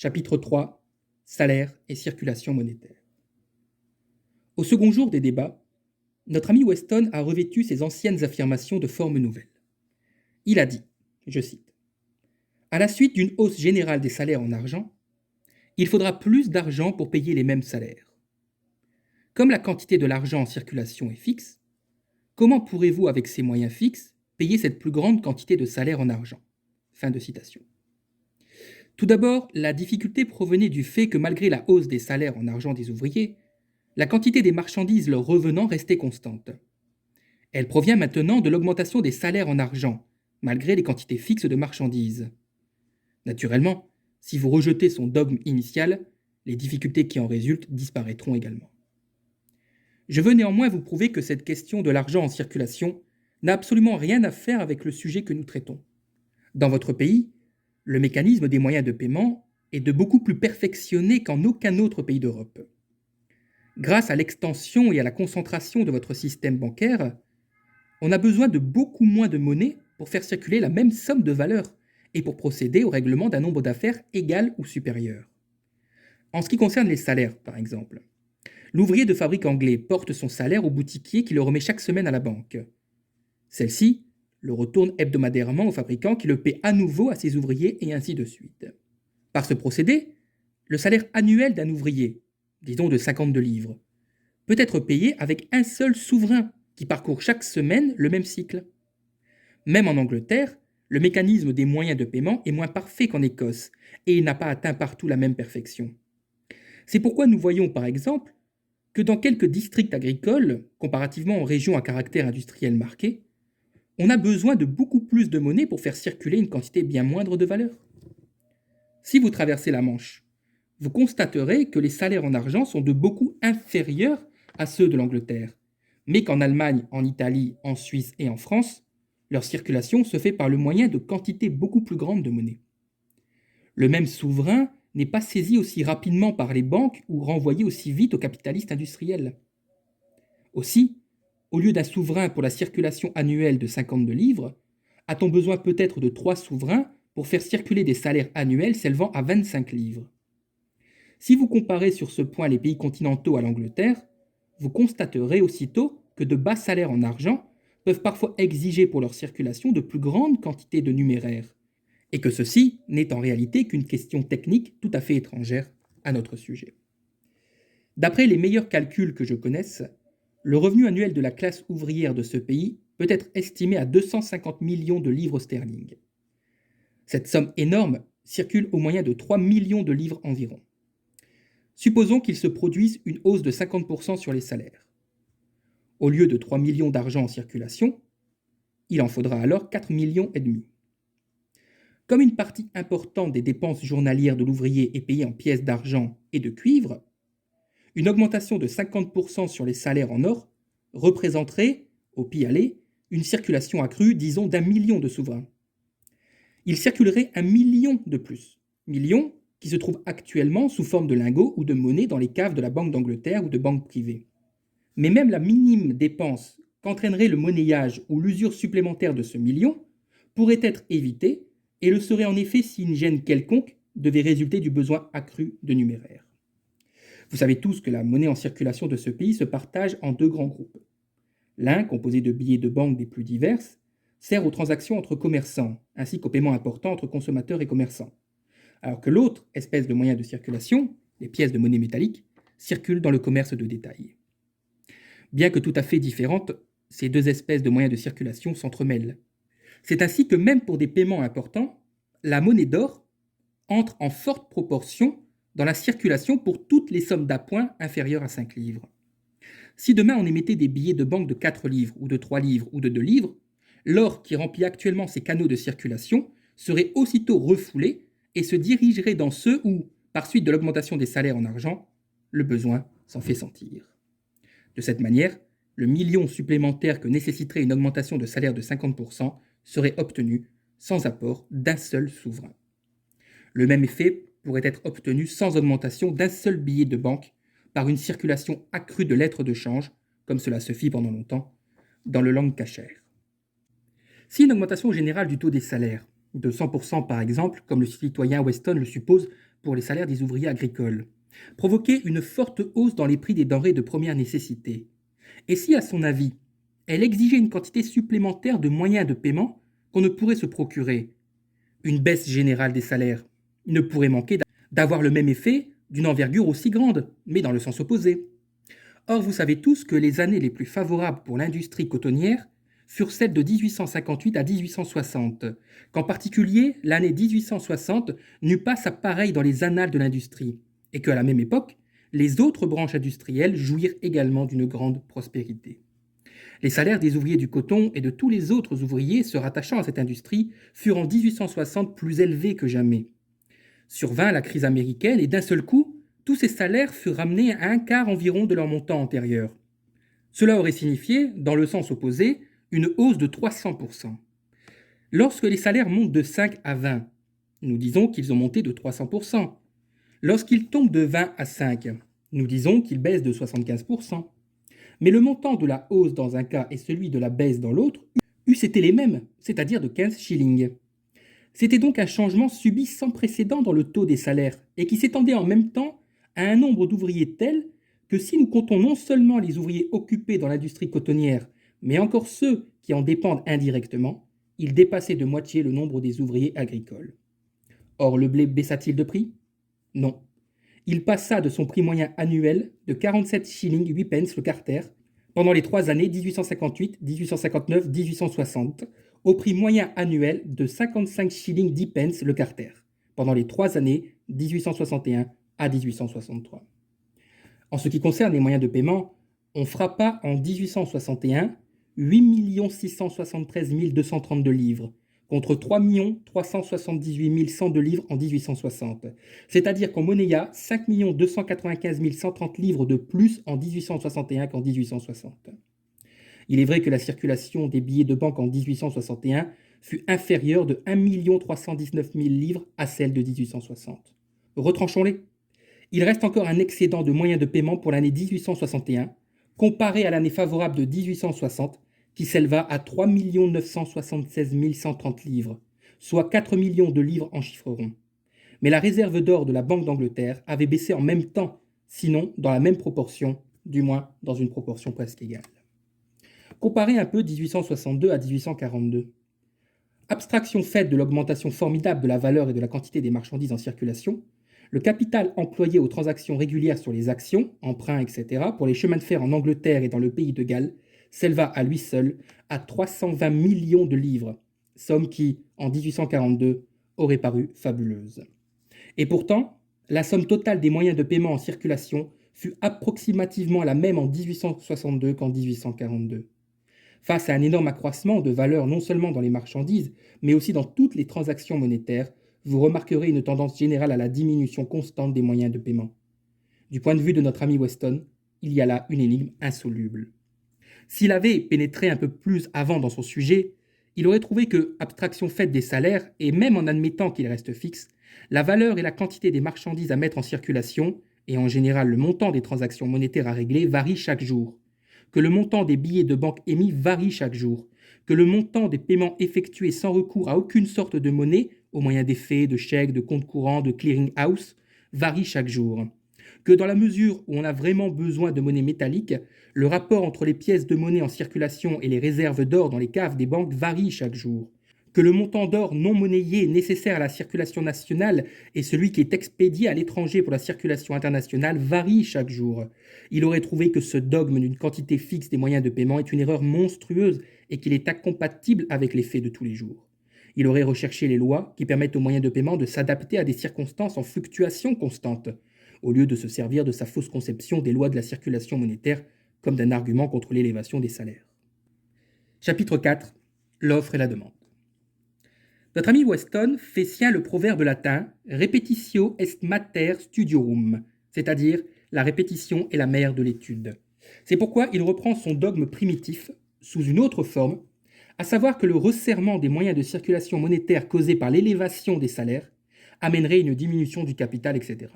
Chapitre 3. Salaire et circulation monétaire. Au second jour des débats, notre ami Weston a revêtu ses anciennes affirmations de forme nouvelle. Il a dit, je cite, « À la suite d'une hausse générale des salaires en argent, il faudra plus d'argent pour payer les mêmes salaires. Comme la quantité de l'argent en circulation est fixe, comment pourrez-vous, avec ces moyens fixes, payer cette plus grande quantité de salaires en argent ?» Fin de citation. Tout d'abord, la difficulté provenait du fait que malgré la hausse des salaires en argent des ouvriers, la quantité des marchandises leur revenant restait constante. Elle provient maintenant de l'augmentation des salaires en argent, malgré les quantités fixes de marchandises. Naturellement, si vous rejetez son dogme initial, les difficultés qui en résultent disparaîtront également. Je veux néanmoins vous prouver que cette question de l'argent en circulation n'a absolument rien à faire avec le sujet que nous traitons. Dans votre pays, le mécanisme des moyens de paiement est de beaucoup plus perfectionné qu'en aucun autre pays d'Europe. Grâce à l'extension et à la concentration de votre système bancaire, on a besoin de beaucoup moins de monnaie pour faire circuler la même somme de valeur et pour procéder au règlement d'un nombre d'affaires égal ou supérieur. En ce qui concerne les salaires, par exemple, l'ouvrier de fabrique anglais porte son salaire au boutiquier qui le remet chaque semaine à la banque. Celle-ci le retourne hebdomadairement au fabricant qui le paie à nouveau à ses ouvriers et ainsi de suite. Par ce procédé, le salaire annuel d'un ouvrier, disons de 52 livres, peut être payé avec un seul souverain qui parcourt chaque semaine le même cycle. Même en Angleterre, le mécanisme des moyens de paiement est moins parfait qu'en Écosse et il n'a pas atteint partout la même perfection. C'est pourquoi nous voyons par exemple que dans quelques districts agricoles, comparativement aux régions à caractère industriel marqué, on a besoin de beaucoup plus de monnaie pour faire circuler une quantité bien moindre de valeur. Si vous traversez la Manche, vous constaterez que les salaires en argent sont de beaucoup inférieurs à ceux de l'Angleterre, mais qu'en Allemagne, en Italie, en Suisse et en France, leur circulation se fait par le moyen de quantités beaucoup plus grandes de monnaie. Le même souverain n'est pas saisi aussi rapidement par les banques ou renvoyé aussi vite aux capitalistes industriels. Aussi, au lieu d'un souverain pour la circulation annuelle de 52 livres, a-t-on besoin peut-être de 3 souverains pour faire circuler des salaires annuels s'élevant à 25 livres. Si vous comparez sur ce point les pays continentaux à l'Angleterre, vous constaterez aussitôt que de bas salaires en argent peuvent parfois exiger pour leur circulation de plus grandes quantités de numéraires, et que ceci n'est en réalité qu'une question technique tout à fait étrangère à notre sujet. D'après les meilleurs calculs que je connaisse, le revenu annuel de la classe ouvrière de ce pays peut être estimé à 250 millions de livres sterling. Cette somme énorme circule au moyen de 3 millions de livres environ. Supposons qu'il se produise une hausse de 50% sur les salaires. Au lieu de 3 millions d'argent en circulation, il en faudra alors 4 millions et demi. Comme une partie importante des dépenses journalières de l'ouvrier est payée en pièces d'argent et de cuivre, une augmentation de 50% sur les salaires en or représenterait, au pis aller, une circulation accrue, disons, d'1 million de souverains. Il circulerait 1 million de plus, millions qui se trouvent actuellement sous forme de lingots ou de monnaie dans les caves de la Banque d'Angleterre ou de banques privées. Mais même la minime dépense qu'entraînerait le monnayage ou l'usure supplémentaire de ce million pourrait être évitée et le serait en effet si une gêne quelconque devait résulter du besoin accru de numéraire. Vous savez tous que la monnaie en circulation de ce pays se partage en 2 grands groupes. L'un, composé de billets de banque des plus diverses, sert aux transactions entre commerçants, ainsi qu'aux paiements importants entre consommateurs et commerçants, alors que l'autre espèce de moyen de circulation, les pièces de monnaie métallique, circulent dans le commerce de détail. Bien que tout à fait différentes, ces 2 espèces de moyens de circulation s'entremêlent. C'est ainsi que même pour des paiements importants, la monnaie d'or entre en forte proportion dans la circulation pour toutes les sommes d'appoint inférieures à 5 livres. Si demain on émettait des billets de banque de 4 livres ou de 3 livres ou de 2 livres, l'or qui remplit actuellement ces canaux de circulation serait aussitôt refoulé et se dirigerait dans ceux où, par suite de l'augmentation des salaires en argent, le besoin s'en fait sentir. De cette manière, le million supplémentaire que nécessiterait une augmentation de salaire de 50% serait obtenu sans apport d'un seul souverain. Le même effet pourrait être obtenu sans augmentation d'un seul billet de banque par une circulation accrue de lettres de change, comme cela se fit pendant longtemps, dans le Lancashire. Si une augmentation générale du taux des salaires de 100% par exemple, comme le citoyen Weston le suppose pour les salaires des ouvriers agricoles, provoquait une forte hausse dans les prix des denrées de première nécessité. Et si, à son avis, elle exigeait une quantité supplémentaire de moyens de paiement qu'on ne pourrait se procurer, une baisse générale des salaires ne pourrait manquer d'avoir le même effet d'une envergure aussi grande, mais dans le sens opposé. Or, vous savez tous que les années les plus favorables pour l'industrie cotonnière furent celles de 1858 à 1860, qu'en particulier l'année 1860 n'eut pas sa pareille dans les annales de l'industrie, et qu'à la même époque, les autres branches industrielles jouirent également d'une grande prospérité. Les salaires des ouvriers du coton et de tous les autres ouvriers se rattachant à cette industrie furent en 1860 plus élevés que jamais. Survint la crise américaine et d'un seul coup, tous ces salaires furent ramenés à un quart environ de leur montant antérieur. Cela aurait signifié, dans le sens opposé, une hausse de 300%. Lorsque les salaires montent de 5 à 20, nous disons qu'ils ont monté de 300%. Lorsqu'ils tombent de 20 à 5, nous disons qu'ils baissent de 75%. Mais le montant de la hausse dans un cas et celui de la baisse dans l'autre eussent été les mêmes, c'est-à-dire de 15 shillings. C'était donc un changement subi sans précédent dans le taux des salaires et qui s'étendait en même temps à un nombre d'ouvriers tel que si nous comptons non seulement les ouvriers occupés dans l'industrie cotonnière, mais encore ceux qui en dépendent indirectement, il dépassait de moitié le nombre des ouvriers agricoles. Or, le blé baissa-t-il de prix? Non. Il passa de son prix moyen annuel de 47 shillings 8 pence le carter pendant les 3 années 1858, 1859, 1860, au prix moyen annuel de 55 shillings 10 pence le carter pendant les 3 années 1861 à 1863. En ce qui concerne les moyens de paiement, on frappa en 1861 8 673 232 livres, contre 3 378 102 livres en 1860. C'est-à-dire qu'on monnaya 5 295 130 livres de plus en 1861 qu'en 1860. Il est vrai que la circulation des billets de banque en 1861 fut inférieure de 1 319 000 livres à celle de 1860. Retranchons-les. Il reste encore un excédent de moyens de paiement pour l'année 1861, comparé à l'année favorable de 1860, qui s'éleva à 3 976 130 livres, soit 4 millions de livres en chiffre rond. Mais la réserve d'or de la Banque d'Angleterre avait baissé en même temps, sinon dans la même proportion, du moins dans une proportion presque égale. Comparez un peu 1862 à 1842. Abstraction faite de l'augmentation formidable de la valeur et de la quantité des marchandises en circulation, le capital employé aux transactions régulières sur les actions, emprunts, etc., pour les chemins de fer en Angleterre et dans le pays de Galles, s'éleva à lui seul à 320 millions de livres, somme qui, en 1842, aurait paru fabuleuse. Et pourtant, la somme totale des moyens de paiement en circulation fut approximativement la même en 1862 qu'en 1842. Face à un énorme accroissement de valeur non seulement dans les marchandises, mais aussi dans toutes les transactions monétaires, vous remarquerez une tendance générale à la diminution constante des moyens de paiement. Du point de vue de notre ami Weston, il y a là une énigme insoluble. S'il avait pénétré un peu plus avant dans son sujet, il aurait trouvé que, abstraction faite des salaires, et même en admettant qu'ils restent fixes, la valeur et la quantité des marchandises à mettre en circulation, et en général le montant des transactions monétaires à régler, varient chaque jour, que le montant des billets de banque émis varie chaque jour, que le montant des paiements effectués sans recours à aucune sorte de monnaie, au moyen d'effets, de chèques, de comptes courants, de clearing house, varie chaque jour, que dans la mesure où on a vraiment besoin de monnaie métallique, le rapport entre les pièces de monnaie en circulation et les réserves d'or dans les caves des banques varie chaque jour, que le montant d'or non monnayé nécessaire à la circulation nationale et celui qui est expédié à l'étranger pour la circulation internationale varie chaque jour. Il aurait trouvé que ce dogme d'une quantité fixe des moyens de paiement est une erreur monstrueuse et qu'il est incompatible avec les faits de tous les jours. Il aurait recherché les lois qui permettent aux moyens de paiement de s'adapter à des circonstances en fluctuation constante, au lieu de se servir de sa fausse conception des lois de la circulation monétaire comme d'un argument contre l'élévation des salaires. Chapitre 4. L'offre et la demande. Notre ami Weston fait sien le proverbe latin « repetitio est mater studiorum », c'est-à-dire « la répétition est la mère de l'étude ». C'est pourquoi il reprend son dogme primitif sous une autre forme, à savoir que le resserrement des moyens de circulation monétaire causé par l'élévation des salaires amènerait une diminution du capital, etc.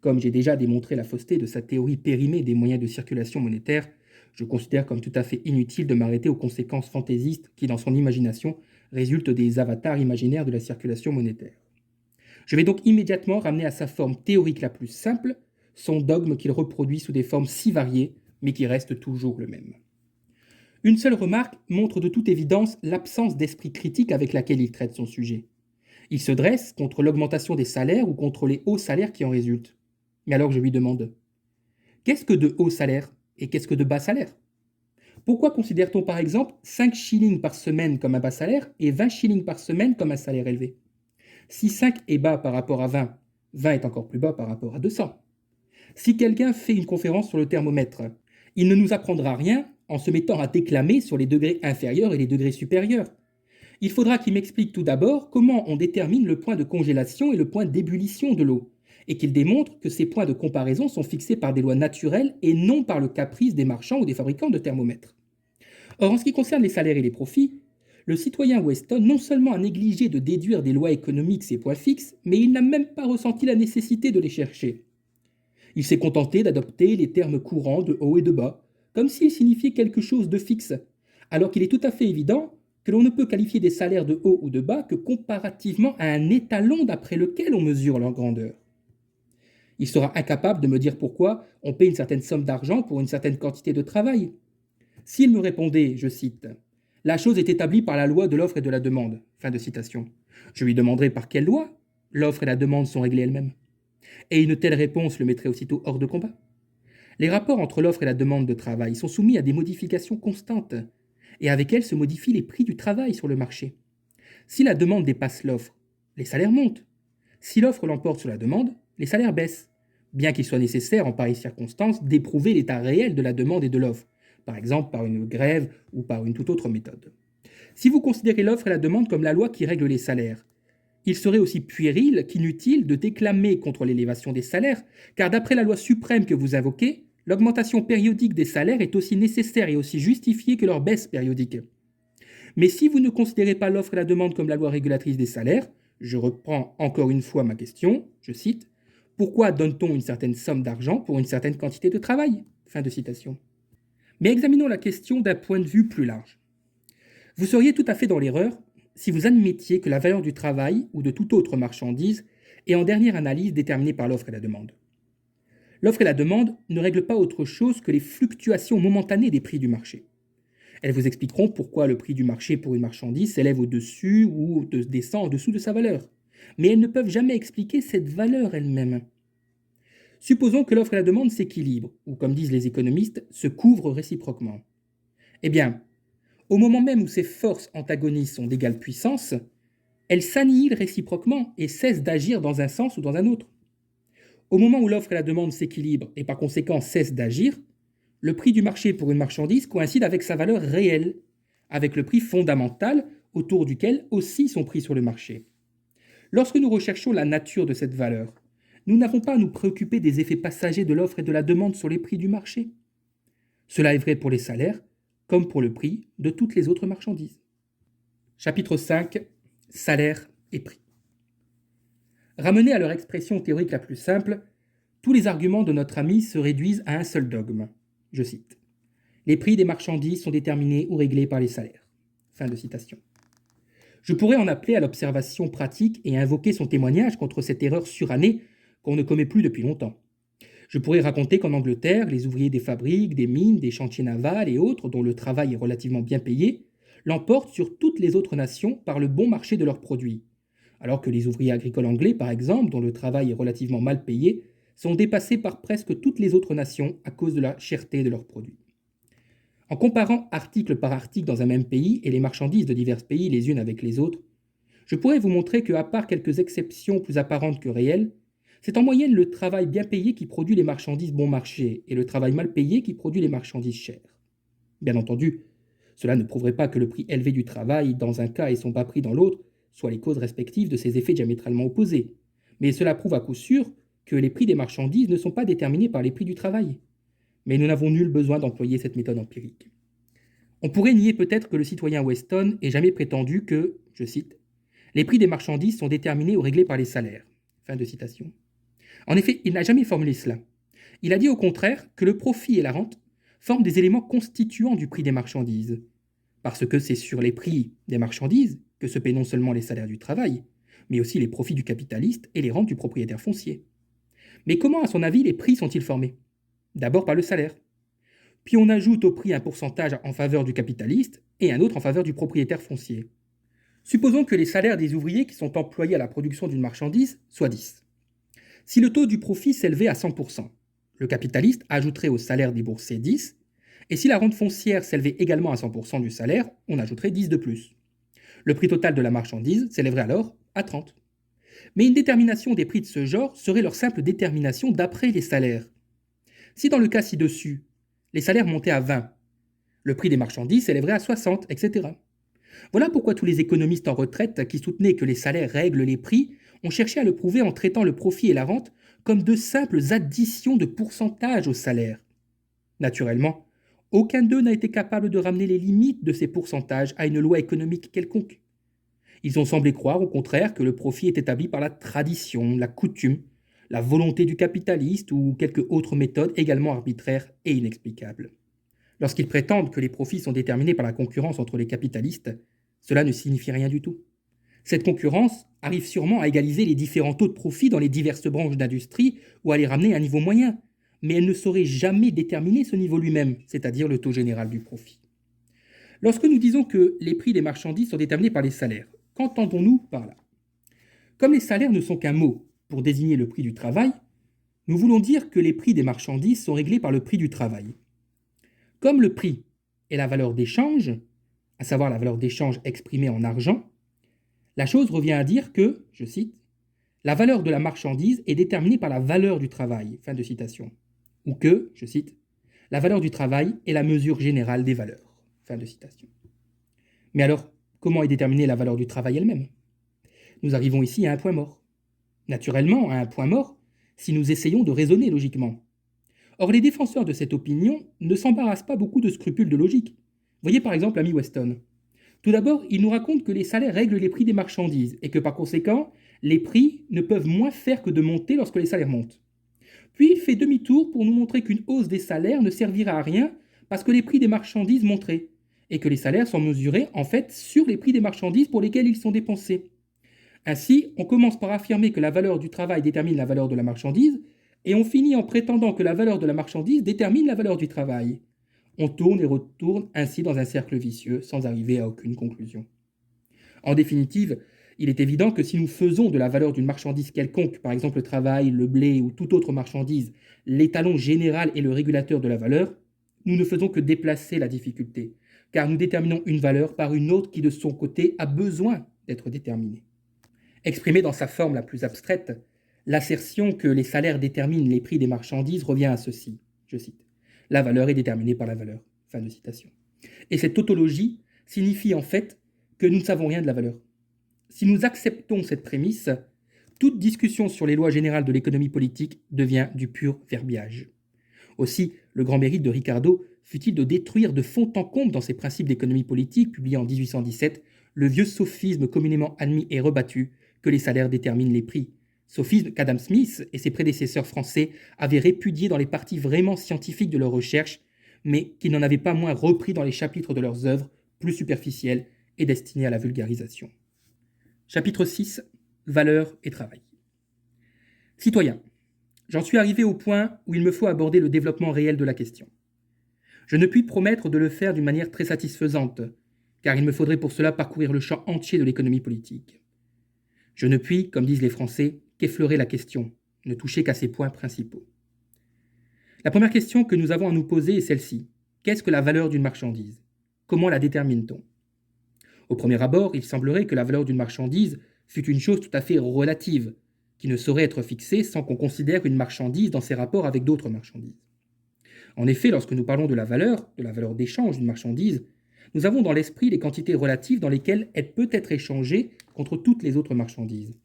Comme j'ai déjà démontré la fausseté de sa théorie périmée des moyens de circulation monétaire, je considère comme tout à fait inutile de m'arrêter aux conséquences fantaisistes qui, dans son imagination, résulte des avatars imaginaires de la circulation monétaire. Je vais donc immédiatement ramener à sa forme théorique la plus simple son dogme qu'il reproduit sous des formes si variées, mais qui reste toujours le même. Une seule remarque montre de toute évidence l'absence d'esprit critique avec laquelle il traite son sujet. Il se dresse contre l'augmentation des salaires ou contre les hauts salaires qui en résultent. Mais alors je lui demande, qu'est-ce que de hauts salaires et qu'est-ce que de bas salaires? Pourquoi considère-t-on par exemple 5 shillings par semaine comme un bas salaire et 20 shillings par semaine comme un salaire élevé? Si 5 est bas par rapport à 20, 20 est encore plus bas par rapport à 200. Si quelqu'un fait une conférence sur le thermomètre, il ne nous apprendra rien en se mettant à déclamer sur les degrés inférieurs et les degrés supérieurs. Il faudra qu'il m'explique tout d'abord comment on détermine le point de congélation et le point d'ébullition de l'eau, et qu'il démontre que ces points de comparaison sont fixés par des lois naturelles et non par le caprice des marchands ou des fabricants de thermomètres. Or, en ce qui concerne les salaires et les profits, le citoyen Weston non seulement a négligé de déduire des lois économiques ces points fixes, mais il n'a même pas ressenti la nécessité de les chercher. Il s'est contenté d'adopter les termes courants de haut et de bas, comme s'ils signifiaient quelque chose de fixe, alors qu'il est tout à fait évident que l'on ne peut qualifier des salaires de haut ou de bas que comparativement à un étalon d'après lequel on mesure leur grandeur. Il sera incapable de me dire pourquoi on paie une certaine somme d'argent pour une certaine quantité de travail. S'il me répondait, je cite, « La chose est établie par la loi de l'offre et de la demande », fin de citation, je lui demanderai par quelle loi l'offre et la demande sont réglées elles-mêmes. Et une telle réponse le mettrait aussitôt hors de combat. Les rapports entre l'offre et la demande de travail sont soumis à des modifications constantes, et avec elles se modifient les prix du travail sur le marché. Si la demande dépasse l'offre, les salaires montent. Si l'offre l'emporte sur la demande, les salaires baissent, bien qu'il soit nécessaire en pareilles circonstances d'éprouver l'état réel de la demande et de l'offre, par exemple par une grève ou par une toute autre méthode. Si vous considérez l'offre et la demande comme la loi qui règle les salaires, il serait aussi puéril qu'inutile de déclamer contre l'élévation des salaires, car d'après la loi suprême que vous invoquez, l'augmentation périodique des salaires est aussi nécessaire et aussi justifiée que leur baisse périodique. Mais si vous ne considérez pas l'offre et la demande comme la loi régulatrice des salaires, je reprends encore une fois ma question, je cite, « Pourquoi donne-t-on une certaine somme d'argent pour une certaine quantité de travail ?» Fin de citation. Mais examinons la question d'un point de vue plus large. Vous seriez tout à fait dans l'erreur si vous admettiez que la valeur du travail ou de toute autre marchandise est en dernière analyse déterminée par l'offre et la demande. L'offre et la demande ne règlent pas autre chose que les fluctuations momentanées des prix du marché. Elles vous expliqueront pourquoi le prix du marché pour une marchandise s'élève au-dessus ou descend en dessous de sa valeur. Mais elles ne peuvent jamais expliquer cette valeur elle-même. Supposons que l'offre et la demande s'équilibrent, ou comme disent les économistes, se couvrent réciproquement. Eh bien, au moment même où ces forces antagonistes sont d'égale puissance, elles s'annihilent réciproquement et cessent d'agir dans un sens ou dans un autre. Au moment où l'offre et la demande s'équilibrent et par conséquent cessent d'agir, le prix du marché pour une marchandise coïncide avec sa valeur réelle, avec le prix fondamental autour duquel aussi sont pris sur le marché. Lorsque nous recherchons la nature de cette valeur, nous n'avons pas à nous préoccuper des effets passagers de l'offre et de la demande sur les prix du marché. Cela est vrai pour les salaires, comme pour le prix de toutes les autres marchandises. Chapitre 5. Salaire et prix. Ramenés à leur expression théorique la plus simple, tous les arguments de notre ami se réduisent à un seul dogme. Je cite. Les prix des marchandises sont déterminés ou réglés par les salaires. Fin de citation. Je pourrais en appeler à l'observation pratique et invoquer son témoignage contre cette erreur surannée qu'on ne commet plus depuis longtemps. Je pourrais raconter qu'en Angleterre, les ouvriers des fabriques, des mines, des chantiers navals et autres, dont le travail est relativement bien payé, l'emportent sur toutes les autres nations par le bon marché de leurs produits, alors que les ouvriers agricoles anglais, par exemple, dont le travail est relativement mal payé, sont dépassés par presque toutes les autres nations à cause de la cherté de leurs produits. En comparant article par article dans un même pays et les marchandises de divers pays les unes avec les autres, je pourrais vous montrer que, à part quelques exceptions plus apparentes que réelles, c'est en moyenne le travail bien payé qui produit les marchandises bon marché et le travail mal payé qui produit les marchandises chères. Bien entendu, cela ne prouverait pas que le prix élevé du travail dans un cas et son bas prix dans l'autre soient les causes respectives de ces effets diamétralement opposés, mais cela prouve à coup sûr que les prix des marchandises ne sont pas déterminés par les prix du travail. Mais nous n'avons nul besoin d'employer cette méthode empirique. On pourrait nier peut-être que le citoyen Weston ait jamais prétendu que, je cite, « les prix des marchandises sont déterminés ou réglés par les salaires ». Fin de citation. En effet, il n'a jamais formulé cela. Il a dit au contraire que le profit et la rente forment des éléments constituants du prix des marchandises, parce que c'est sur les prix des marchandises que se paient non seulement les salaires du travail, mais aussi les profits du capitaliste et les rentes du propriétaire foncier. Mais comment, à son avis, les prix sont-ils formés? D'abord par le salaire. Puis on ajoute au prix un pourcentage en faveur du capitaliste et un autre en faveur du propriétaire foncier. Supposons que les salaires des ouvriers qui sont employés à la production d'une marchandise soient 10. Si le taux du profit s'élevait à 100%, le capitaliste ajouterait au salaire des boursiers 10, et si la rente foncière s'élevait également à 100% du salaire, on ajouterait 10 de plus. Le prix total de la marchandise s'élèverait alors à 30. Mais une détermination des prix de ce genre serait leur simple détermination d'après les salaires. Si dans le cas ci-dessus, les salaires montaient à 20, le prix des marchandises s'élèverait à 60, etc. Voilà pourquoi tous les économistes en retraite qui soutenaient que les salaires règlent les prix ont cherché à le prouver en traitant le profit et la rente comme de simples additions de pourcentage au salaire. Naturellement, aucun d'eux n'a été capable de ramener les limites de ces pourcentages à une loi économique quelconque. Ils ont semblé croire au contraire que le profit est établi par la tradition, la coutume, la volonté du capitaliste ou quelque autre méthode également arbitraire et inexplicable. Lorsqu'ils prétendent que les profits sont déterminés par la concurrence entre les capitalistes, cela ne signifie rien du tout. Cette concurrence arrive sûrement à égaliser les différents taux de profit dans les diverses branches d'industrie ou à les ramener à un niveau moyen, mais elle ne saurait jamais déterminer ce niveau lui-même, c'est-à-dire le taux général du profit. Lorsque nous disons que les prix des marchandises sont déterminés par les salaires, qu'entendons-nous par là? Comme les salaires ne sont qu'un mot pour désigner le prix du travail, nous voulons dire que les prix des marchandises sont réglés par le prix du travail. Comme le prix est la valeur d'échange, à savoir la valeur d'échange exprimée en argent, la chose revient à dire que, je cite, la valeur de la marchandise est déterminée par la valeur du travail, fin de citation, ou que, je cite, la valeur du travail est la mesure générale des valeurs, fin de citation. Mais alors, comment est déterminée la valeur du travail elle-même? Nous arrivons ici à un point mort. Naturellement, à un point mort, si nous essayons de raisonner logiquement. Or, les défenseurs de cette opinion ne s'embarrassent pas beaucoup de scrupules de logique. Voyez par exemple l'ami Weston. Tout d'abord, il nous raconte que les salaires règlent les prix des marchandises et que par conséquent, les prix ne peuvent moins faire que de monter lorsque les salaires montent. Puis il fait demi-tour pour nous montrer qu'une hausse des salaires ne servira à rien parce que les prix des marchandises monteraient et que les salaires sont mesurés en fait sur les prix des marchandises pour lesquelles ils sont dépensés. Ainsi, on commence par affirmer que la valeur du travail détermine la valeur de la marchandise et on finit en prétendant que la valeur de la marchandise détermine la valeur du travail. On tourne et retourne ainsi dans un cercle vicieux sans arriver à aucune conclusion. En définitive, il est évident que si nous faisons de la valeur d'une marchandise quelconque, par exemple le travail, le blé ou toute autre marchandise, l'étalon général et le régulateur de la valeur, nous ne faisons que déplacer la difficulté, car nous déterminons une valeur par une autre qui de son côté a besoin d'être déterminée. Exprimée dans sa forme la plus abstraite, l'assertion que les salaires déterminent les prix des marchandises revient à ceci, je cite, « La valeur est déterminée par la valeur ». Fin de citation. Et cette tautologie signifie en fait que nous ne savons rien de la valeur. Si nous acceptons cette prémisse, toute discussion sur les lois générales de l'économie politique devient du pur verbiage. Aussi, le grand mérite de Ricardo fut-il de détruire de fond en comble dans ses principes d'économie politique, publiés en 1817, le vieux sophisme communément admis et rebattu que les salaires déterminent les prix. Sophisme qu'Adam Smith et ses prédécesseurs français avaient répudié dans les parties vraiment scientifiques de leurs recherches, mais qu'ils n'en avaient pas moins repris dans les chapitres de leurs œuvres plus superficielles et destinées à la vulgarisation. Chapitre 6. Valeurs et travail. Citoyens, j'en suis arrivé au point où il me faut aborder le développement réel de la question. Je ne puis promettre de le faire d'une manière très satisfaisante, car il me faudrait pour cela parcourir le champ entier de l'économie politique. Je ne puis, comme disent les Français, qu'effleurer la question, ne toucher qu'à ses points principaux. La première question que nous avons à nous poser est celle-ci. Qu'est-ce que la valeur d'une marchandise? Comment la détermine-t-on? Au premier abord, il semblerait que la valeur d'une marchandise fût une chose tout à fait relative, qui ne saurait être fixée sans qu'on considère une marchandise dans ses rapports avec d'autres marchandises. En effet, lorsque nous parlons de la valeur d'échange d'une marchandise, nous avons dans l'esprit les quantités relatives dans lesquelles elle peut être échangée contre toutes les autres marchandises.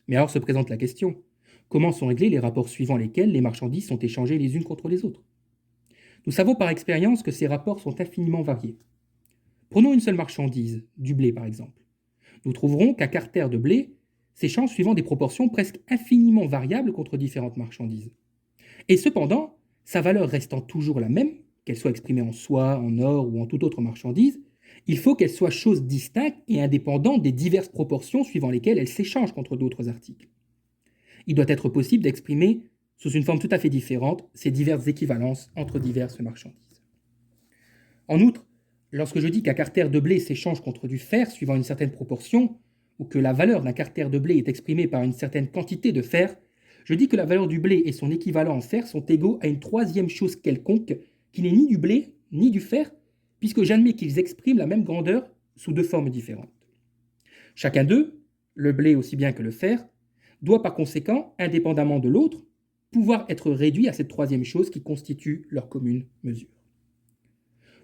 Mais alors se présente la question, comment sont réglés les rapports suivant lesquels les marchandises sont échangées les unes contre les autres? Nous savons par expérience que ces rapports sont infiniment variés. Prenons une seule marchandise, du blé par exemple. Nous trouverons qu'un carter de blé s'échange suivant des proportions presque infiniment variables contre différentes marchandises. Et cependant, sa valeur restant toujours la même, qu'elle soit exprimée en soie, en or ou en toute autre marchandise, Il faut qu'elles soient choses distinctes et indépendantes des diverses proportions suivant lesquelles elles s'échangent contre d'autres articles. Il doit être possible d'exprimer, sous une forme tout à fait différente, ces diverses équivalences entre diverses marchandises. En outre, lorsque je dis qu'un carter de blé s'échange contre du fer suivant une certaine proportion, ou que la valeur d'un carter de blé est exprimée par une certaine quantité de fer, je dis que la valeur du blé et son équivalent en fer sont égaux à une troisième chose quelconque qui n'est ni du blé ni du fer, puisque j'admets qu'ils expriment la même grandeur sous deux formes différentes. Chacun d'eux, le blé aussi bien que le fer, doit par conséquent, indépendamment de l'autre, pouvoir être réduit à cette troisième chose qui constitue leur commune mesure.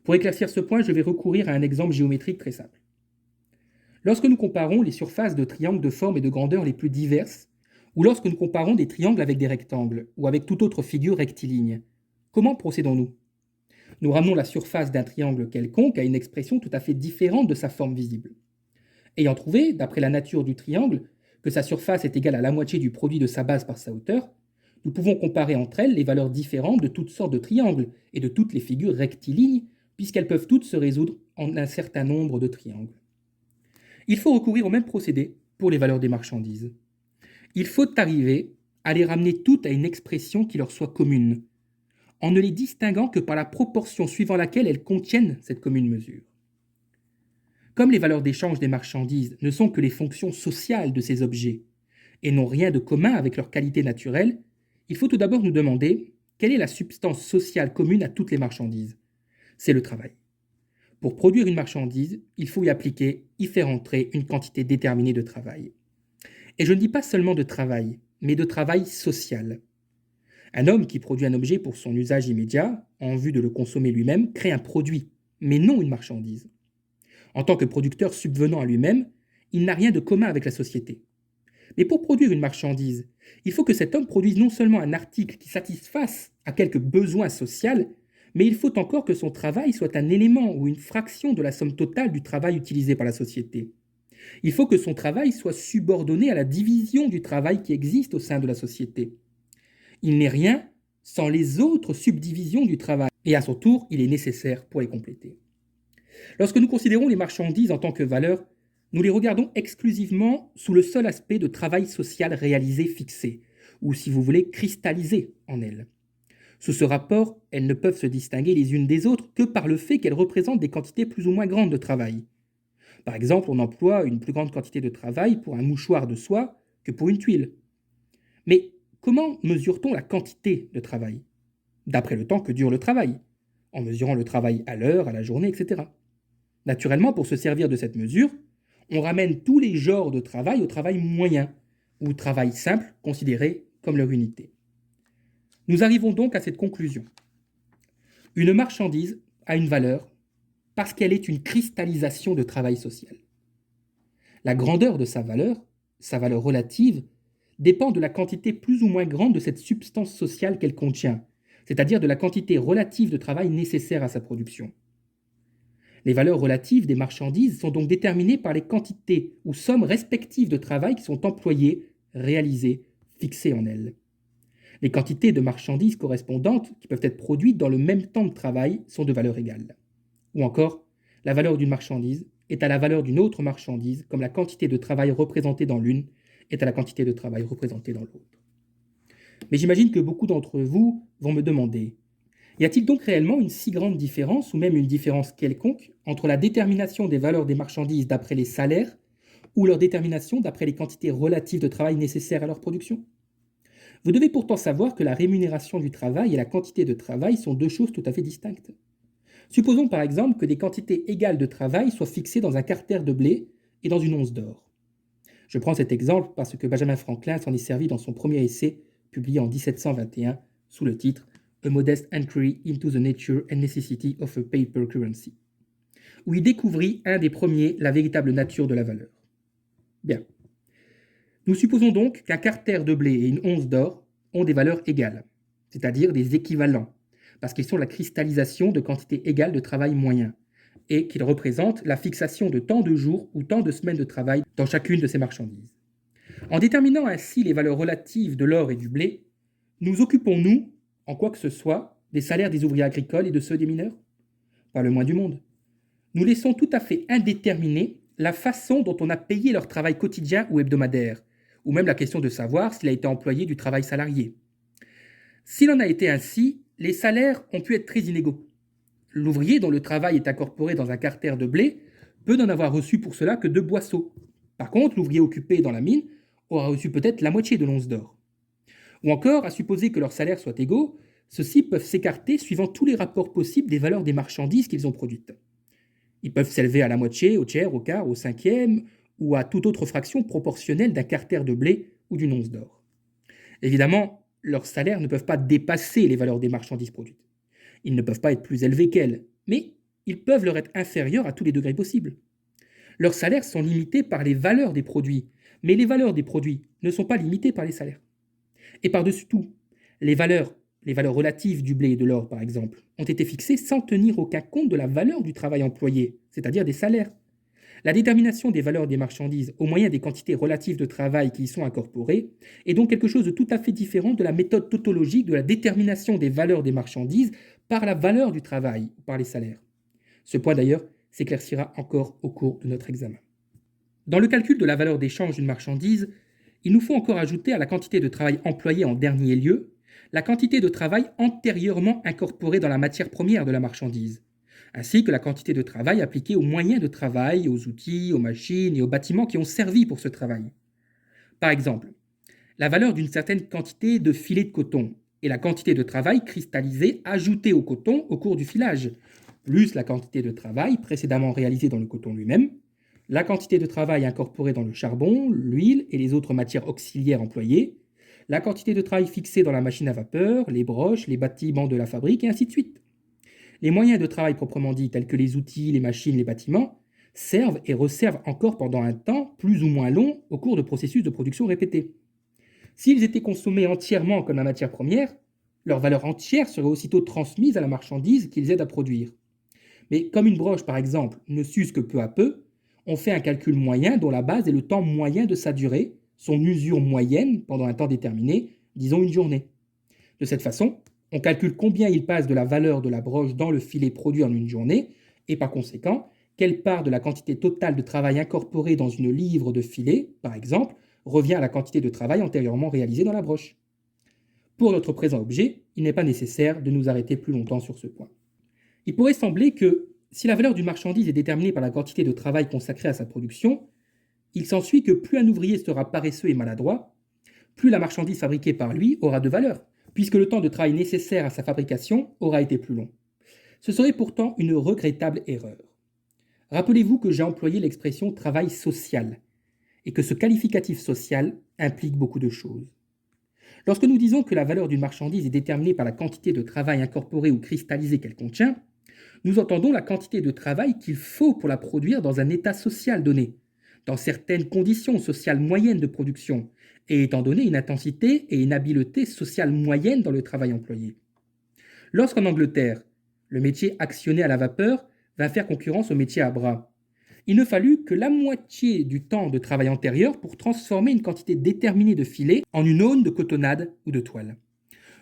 Pour éclaircir ce point, je vais recourir à un exemple géométrique très simple. Lorsque nous comparons les surfaces de triangles de forme et de grandeur les plus diverses, ou lorsque nous comparons des triangles avec des rectangles, ou avec toute autre figure rectiligne, comment procédons-nous? Nous ramenons la surface d'un triangle quelconque à une expression tout à fait différente de sa forme visible. Ayant trouvé, d'après la nature du triangle, que sa surface est égale à la moitié du produit de sa base par sa hauteur, nous pouvons comparer entre elles les valeurs différentes de toutes sortes de triangles et de toutes les figures rectilignes, puisqu'elles peuvent toutes se résoudre en un certain nombre de triangles. Il faut recourir au même procédé pour les valeurs des marchandises. Il faut arriver à les ramener toutes à une expression qui leur soit commune, en ne les distinguant que par la proportion suivant laquelle elles contiennent cette commune mesure. Comme les valeurs d'échange des marchandises ne sont que les fonctions sociales de ces objets et n'ont rien de commun avec leur qualité naturelle, il faut tout d'abord nous demander quelle est la substance sociale commune à toutes les marchandises. C'est le travail. Pour produire une marchandise, il faut y faire entrer une quantité déterminée de travail. Et je ne dis pas seulement de travail, mais de travail social. Un homme qui produit un objet pour son usage immédiat, en vue de le consommer lui-même, crée un produit, mais non une marchandise. En tant que producteur subvenant à lui-même, il n'a rien de commun avec la société. Mais pour produire une marchandise, il faut que cet homme produise non seulement un article qui satisfasse à quelque besoin social, mais il faut encore que son travail soit un élément ou une fraction de la somme totale du travail utilisé par la société. Il faut que son travail soit subordonné à la division du travail qui existe au sein de la société. Il n'est rien sans les autres subdivisions du travail, et à son tour, il est nécessaire pour les compléter. Lorsque nous considérons les marchandises en tant que valeur, nous les regardons exclusivement sous le seul aspect de travail social réalisé fixé, ou si vous voulez, cristallisé en elles. Sous ce rapport, elles ne peuvent se distinguer les unes des autres que par le fait qu'elles représentent des quantités plus ou moins grandes de travail. Par exemple, on emploie une plus grande quantité de travail pour un mouchoir de soie que pour une tuile. Mais comment mesure-t-on la quantité de travail? D'après le temps que dure le travail, en mesurant le travail à l'heure, à la journée, etc. Naturellement, pour se servir de cette mesure, on ramène tous les genres de travail au travail moyen, ou travail simple considéré comme leur unité. Nous arrivons donc à cette conclusion. Une marchandise a une valeur parce qu'elle est une cristallisation de travail social. La grandeur de sa valeur relative, dépend de la quantité plus ou moins grande de cette substance sociale qu'elle contient, c'est-à-dire de la quantité relative de travail nécessaire à sa production. Les valeurs relatives des marchandises sont donc déterminées par les quantités ou sommes respectives de travail qui sont employées, réalisées, fixées en elles. Les quantités de marchandises correspondantes qui peuvent être produites dans le même temps de travail sont de valeur égale. Ou encore, la valeur d'une marchandise est à la valeur d'une autre marchandise, comme la quantité de travail représentée dans l'une est à la quantité de travail représentée dans l'autre. Mais j'imagine que beaucoup d'entre vous vont me demander, y a-t-il donc réellement une si grande différence, ou même une différence quelconque, entre la détermination des valeurs des marchandises d'après les salaires ou leur détermination d'après les quantités relatives de travail nécessaires à leur production? Vous devez pourtant savoir que la rémunération du travail et la quantité de travail sont deux choses tout à fait distinctes. Supposons par exemple que des quantités égales de travail soient fixées dans un carter de blé et dans une once d'or. Je prends cet exemple parce que Benjamin Franklin s'en est servi dans son premier essai publié en 1721 sous le titre A Modest Inquiry into the Nature and Necessity of a Paper Currency, où il découvrit un des premiers la véritable nature de la valeur. Bien. Nous supposons donc qu'un carter de blé et une once d'or ont des valeurs égales, c'est-à-dire des équivalents, parce qu'ils sont la cristallisation de quantités égales de travail moyen, et qu'ils représentent la fixation de tant de jours ou tant de semaines de travail dans chacune de ces marchandises. En déterminant ainsi les valeurs relatives de l'or et du blé, nous occupons-nous, en quoi que ce soit, des salaires des ouvriers agricoles et de ceux des mineurs? Pas le moins du monde. nous laissons tout à fait indéterminée la façon dont on a payé leur travail quotidien ou hebdomadaire, ou même la question de savoir s'il a été employé du travail salarié. S'il en a été ainsi, les salaires ont pu être très inégaux. L'ouvrier dont le travail est incorporé dans un carter de blé peut n'en avoir reçu pour cela que 2 boisseaux. Par contre, l'ouvrier occupé dans la mine aura reçu peut-être la moitié de l'once d'or. Ou encore, à supposer que leurs salaires soient égaux, ceux-ci peuvent s'écarter suivant tous les rapports possibles des valeurs des marchandises qu'ils ont produites. Ils peuvent s'élever à la moitié, au tiers, au quart, au cinquième, ou à toute autre fraction proportionnelle d'un carter de blé ou d'une once d'or. Évidemment, leurs salaires ne peuvent pas dépasser les valeurs des marchandises produites. Ils ne peuvent pas être plus élevés qu'elles, mais ils peuvent leur être inférieurs à tous les degrés possibles. Leurs salaires sont limités par les valeurs des produits, mais les valeurs des produits ne sont pas limitées par les salaires. Et par-dessus tout, les valeurs relatives du blé et de l'or, par exemple, ont été fixées sans tenir aucun compte de la valeur du travail employé, c'est-à-dire des salaires. La détermination des valeurs des marchandises au moyen des quantités relatives de travail qui y sont incorporées est donc quelque chose de tout à fait différent de la méthode tautologique de la détermination des valeurs des marchandises par la valeur du travail ou par les salaires. Ce point d'ailleurs s'éclaircira encore au cours de notre examen. Dans le calcul de la valeur d'échange d'une marchandise, il nous faut encore ajouter à la quantité de travail employée en dernier lieu, la quantité de travail antérieurement incorporée dans la matière première de la marchandise, ainsi que la quantité de travail appliquée aux moyens de travail, aux outils, aux machines et aux bâtiments qui ont servi pour ce travail. Par exemple, la valeur d'une certaine quantité de filet de coton et la quantité de travail cristallisé ajouté au coton au cours du filage, plus la quantité de travail précédemment réalisée dans le coton lui-même, la quantité de travail incorporée dans le charbon, l'huile et les autres matières auxiliaires employées, la quantité de travail fixée dans la machine à vapeur, les broches, les bâtiments de la fabrique, et ainsi de suite. Les moyens de travail proprement dits, tels que les outils, les machines, les bâtiments, servent et resservent encore pendant un temps plus ou moins long au cours de processus de production répétés. S'ils étaient consommés entièrement comme la matière première, leur valeur entière serait aussitôt transmise à la marchandise qu'ils aident à produire. Mais comme une broche, par exemple, ne s'use que peu à peu, on fait un calcul moyen dont la base est le temps moyen de sa durée, son usure moyenne pendant un temps déterminé, disons une journée. De cette façon, on calcule combien il passe de la valeur de la broche dans le filet produit en une journée, et par conséquent, quelle part de la quantité totale de travail incorporée dans une livre de filet, par exemple, revient à la quantité de travail antérieurement réalisée dans la broche. Pour notre présent objet, il n'est pas nécessaire de nous arrêter plus longtemps sur ce point. Il pourrait sembler que, si la valeur d'une marchandise est déterminée par la quantité de travail consacrée à sa production, il s'ensuit que plus un ouvrier sera paresseux et maladroit, plus la marchandise fabriquée par lui aura de valeur, puisque le temps de travail nécessaire à sa fabrication aura été plus long. Ce serait pourtant une regrettable erreur. Rappelez-vous que j'ai employé l'expression travail social, et que ce qualificatif social implique beaucoup de choses. Lorsque nous disons que la valeur d'une marchandise est déterminée par la quantité de travail incorporé ou cristallisé qu'elle contient, nous entendons la quantité de travail qu'il faut pour la produire dans un état social donné, dans certaines conditions sociales moyennes de production, et étant donné une intensité et une habileté sociale moyenne dans le travail employé. Lorsqu'en Angleterre, le métier actionné à la vapeur va faire concurrence au métier à bras, il ne fallut que la moitié du temps de travail antérieur pour transformer une quantité déterminée de filets en une aune de cotonnade ou de toile.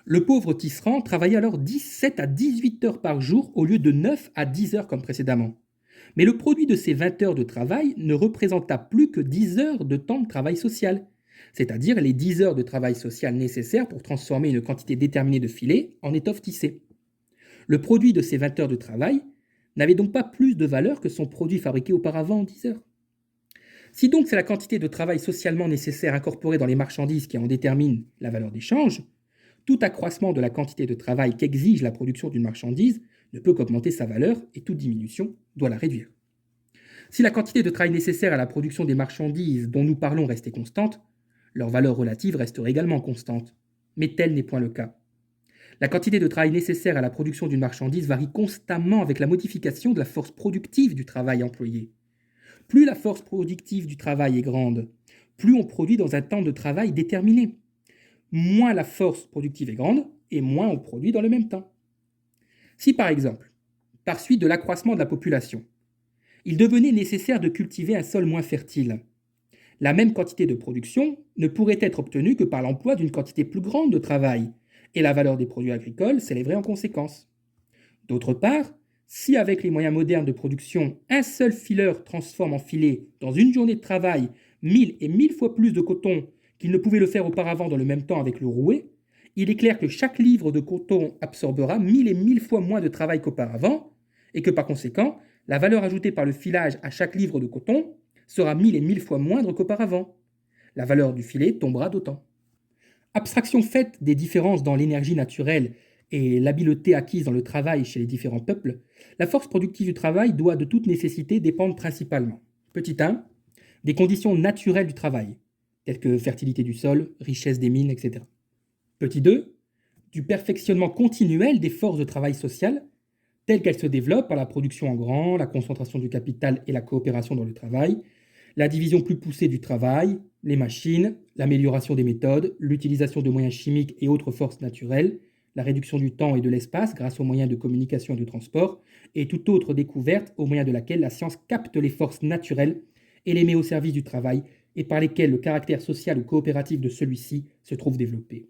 Le pauvre tisserand travaillait alors 17 à 18 heures par jour au lieu de 9 à 10 heures comme précédemment. Mais le produit de ces 20 heures de travail ne représenta plus que 10 heures de temps de travail social, c'est-à-dire les 10 heures de travail social nécessaires pour transformer une quantité déterminée de filets en étoffe tissée. Le produit de ces 20 heures de travail n'avait donc pas plus de valeur que son produit fabriqué auparavant en 10 heures. Si donc c'est la quantité de travail socialement nécessaire incorporée dans les marchandises qui en détermine la valeur d'échange, tout accroissement de la quantité de travail qu'exige la production d'une marchandise ne peut qu'augmenter sa valeur et toute diminution doit la réduire. Si la quantité de travail nécessaire à la production des marchandises dont nous parlons restait constante, leur valeur relative resterait également constante. Mais tel n'est point le cas. La quantité de travail nécessaire à la production d'une marchandise varie constamment avec la modification de la force productive du travail employé. Plus la force productive du travail est grande, plus on produit dans un temps de travail déterminé. Moins la force productive est grande et moins on produit dans le même temps. Si par exemple, par suite de l'accroissement de la population, il devenait nécessaire de cultiver un sol moins fertile, la même quantité de production ne pourrait être obtenue que par l'emploi d'une quantité plus grande de travail, et la valeur des produits agricoles s'élèverait en conséquence. D'autre part, Si avec les moyens modernes de production, un seul fileur transforme en filet dans une journée de travail 1000 et 1000 fois plus de coton qu'il ne pouvait le faire auparavant dans le même temps avec le rouet, il est clair que chaque livre de coton absorbera 1000 et 1000 fois moins de travail qu'auparavant, et que par conséquent, la valeur ajoutée par le filage à chaque livre de coton sera 1000 et 1000 fois moindre qu'auparavant. La valeur du filet tombera d'autant. Abstraction faite des différences dans l'énergie naturelle et l'habileté acquise dans le travail chez les différents peuples, la force productive du travail doit de toute nécessité dépendre principalement, petit 1, des conditions naturelles du travail, telles que fertilité du sol, richesse des mines, etc. Petit 2, du perfectionnement continuel des forces de travail sociales, telles qu'elles se développent par la production en grand, la concentration du capital et la coopération dans le travail, la division plus poussée du travail, les machines, l'amélioration des méthodes, l'utilisation de moyens chimiques et autres forces naturelles, la réduction du temps et de l'espace grâce aux moyens de communication et de transport, et toute autre découverte au moyen de laquelle la science capte les forces naturelles et les met au service du travail et par lesquelles le caractère social ou coopératif de celui-ci se trouve développé.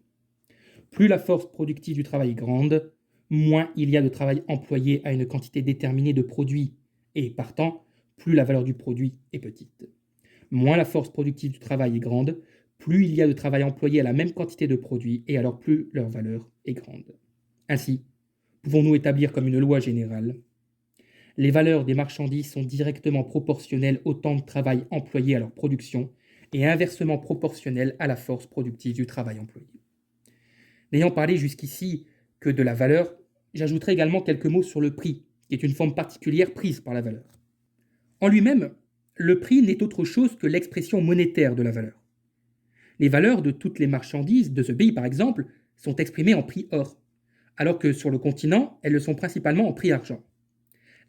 Plus la force productive du travail est grande, moins il y a de travail employé à une quantité déterminée de produits, et partant, plus la valeur du produit est petite. Moins la force productive du travail est grande, plus il y a de travail employé à la même quantité de produits, et alors plus leur valeur est grande. Ainsi, pouvons-nous établir comme une loi générale: les valeurs des marchandises sont directement proportionnelles au temps de travail employé à leur production, et inversement proportionnelles à la force productive du travail employé. N'ayant parlé jusqu'ici que de la valeur, j'ajouterai également quelques mots sur le prix, qui est une forme particulière prise par la valeur. En lui-même, le prix n'est autre chose que l'expression monétaire de la valeur. Les valeurs de toutes les marchandises de ce pays, par exemple, sont exprimées en prix or, alors que sur le continent, elles le sont principalement en prix argent.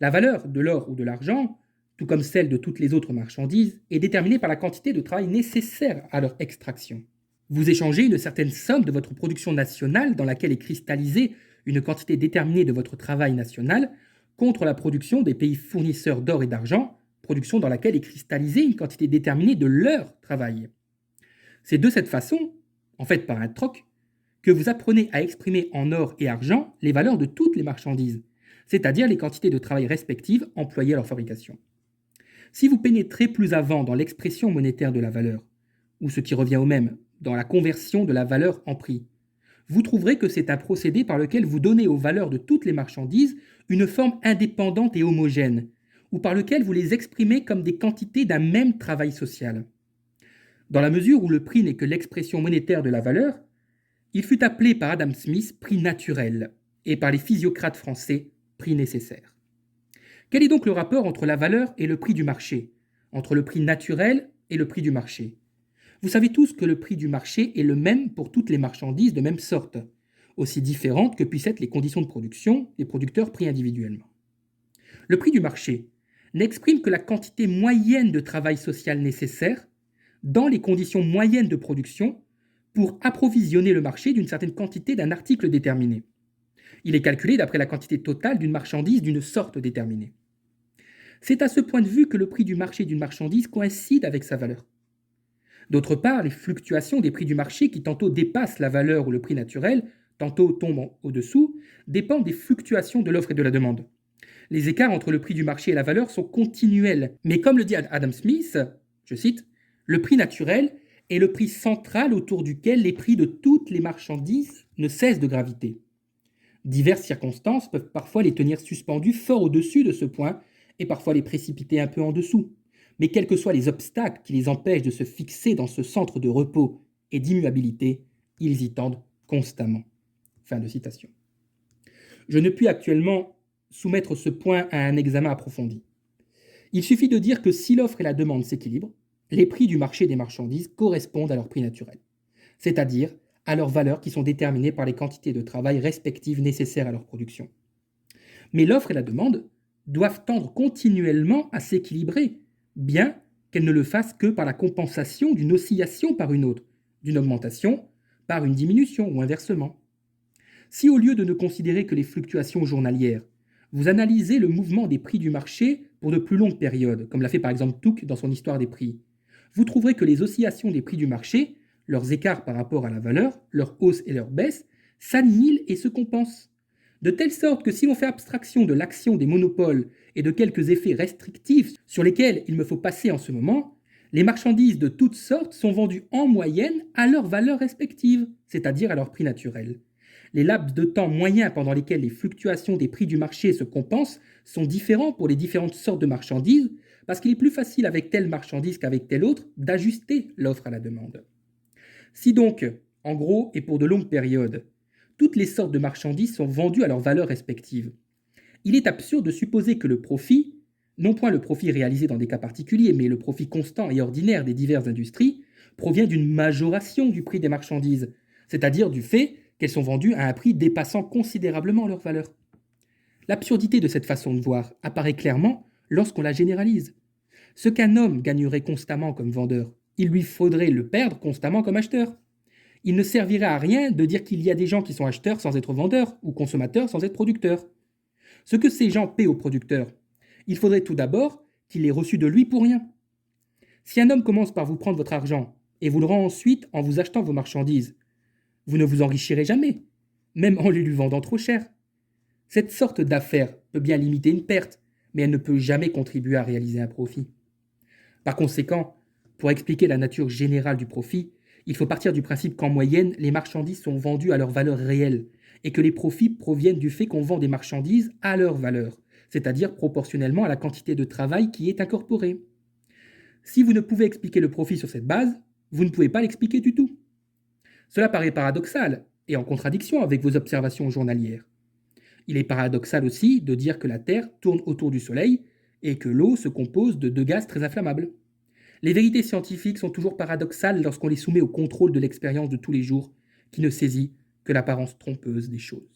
La valeur de l'or ou de l'argent, tout comme celle de toutes les autres marchandises, est déterminée par la quantité de travail nécessaire à leur extraction. Vous échangez une certaine somme de votre production nationale dans laquelle est cristallisée une quantité déterminée de votre travail national contre la production des pays fournisseurs d'or et d'argent, production dans laquelle est cristallisée une quantité déterminée de leur travail. C'est de cette façon, en fait par un troc, que vous apprenez à exprimer en or et argent les valeurs de toutes les marchandises, c'est-à-dire les quantités de travail respectives employées à leur fabrication. Si vous pénétrez plus avant dans l'expression monétaire de la valeur, ou ce qui revient au même, dans la conversion de la valeur en prix, vous trouverez que c'est un procédé par lequel vous donnez aux valeurs de toutes les marchandises une forme indépendante et homogène, ou par lequel vous les exprimez comme des quantités d'un même travail social. Dans la mesure où le prix n'est que l'expression monétaire de la valeur, il fut appelé par Adam Smith prix naturel, et par les physiocrates français prix nécessaire. Quel est donc le rapport entre la valeur et le prix du marché, entre le prix naturel et le prix du marché? Vous savez tous que le prix du marché est le même pour toutes les marchandises de même sorte, aussi différentes que puissent être les conditions de production des producteurs pris individuellement. Le prix du marché n'exprime que la quantité moyenne de travail social nécessaire dans les conditions moyennes de production pour approvisionner le marché d'une certaine quantité d'un article déterminé. Il est calculé d'après la quantité totale d'une marchandise d'une sorte déterminée. C'est à ce point de vue que le prix du marché d'une marchandise coïncide avec sa valeur. D'autre part, les fluctuations des prix du marché qui tantôt dépassent la valeur ou le prix naturel, tantôt tombent au-dessous, dépendent des fluctuations de l'offre et de la demande. Les écarts entre le prix du marché et la valeur sont continuels, mais comme le dit Adam Smith, je cite, « le prix naturel est le prix central autour duquel les prix de toutes les marchandises ne cessent de graviter. Diverses circonstances peuvent parfois les tenir suspendus fort au-dessus de ce point et parfois les précipiter un peu en dessous. Mais quels que soient les obstacles qui les empêchent de se fixer dans ce centre de repos et d'immuabilité, ils y tendent constamment. » Fin de citation. Je ne puis actuellement soumettre ce point à un examen approfondi. Il suffit de dire que si l'offre et la demande s'équilibrent, les prix du marché des marchandises correspondent à leur prix naturel, c'est-à-dire à leurs valeurs qui sont déterminées par les quantités de travail respectives nécessaires à leur production. Mais l'offre et la demande doivent tendre continuellement à s'équilibrer, bien qu'elles ne le fassent que par la compensation d'une oscillation par une autre, d'une augmentation par une diminution ou inversement. Si au lieu de ne considérer que les fluctuations journalières, vous analysez le mouvement des prix du marché pour de plus longues périodes, comme l'a fait par exemple Tuck dans son Histoire des prix, vous trouverez que les oscillations des prix du marché, leurs écarts par rapport à la valeur, leur hausse et leur baisse, s'annihilent et se compensent. de telle sorte que si l'on fait abstraction de l'action des monopoles et de quelques effets restrictifs sur lesquels il me faut passer en ce moment, les marchandises de toutes sortes sont vendues en moyenne à leur valeur respective, c'est-à-dire à leur prix naturel. Les laps de temps moyens pendant lesquels les fluctuations des prix du marché se compensent sont différents pour les différentes sortes de marchandises, parce qu'il est plus facile avec telle marchandise qu'avec telle autre d'ajuster l'offre à la demande. Si donc, en gros et pour de longues périodes, toutes les sortes de marchandises sont vendues à leur valeur respective, il est absurde de supposer que le profit, non point le profit réalisé dans des cas particuliers, mais le profit constant et ordinaire des diverses industries, provient d'une majoration du prix des marchandises, c'est-à-dire du fait qu'elles sont vendues à un prix dépassant considérablement leur valeur. L'absurdité de cette façon de voir apparaît clairement lorsqu'on la généralise. Ce qu'un homme gagnerait constamment comme vendeur, il lui faudrait le perdre constamment comme acheteur. Il ne servirait à rien de dire qu'il y a des gens qui sont acheteurs sans être vendeurs, ou consommateurs sans être producteurs. Ce que ces gens paient au producteur, il faudrait tout d'abord qu'il ait reçu de lui pour rien. Si un homme commence par vous prendre votre argent et vous le rend ensuite en vous achetant vos marchandises, vous ne vous enrichirez jamais, même en les lui vendant trop cher. Cette sorte d'affaire peut bien limiter une perte, mais elle ne peut jamais contribuer à réaliser un profit. Par conséquent, pour expliquer la nature générale du profit, il faut partir du principe qu'en moyenne, les marchandises sont vendues à leur valeur réelle, et que les profits proviennent du fait qu'on vend des marchandises à leur valeur, c'est-à-dire proportionnellement à la quantité de travail qui est incorporée. Si vous ne pouvez expliquer le profit sur cette base, vous ne pouvez pas l'expliquer du tout. Cela paraît paradoxal et en contradiction avec vos observations journalières. Il est paradoxal aussi de dire que la Terre tourne autour du Soleil et que l'eau se compose de deux gaz très inflammables. Les vérités scientifiques sont toujours paradoxales lorsqu'on les soumet au contrôle de l'expérience de tous les jours, qui ne saisit que l'apparence trompeuse des choses.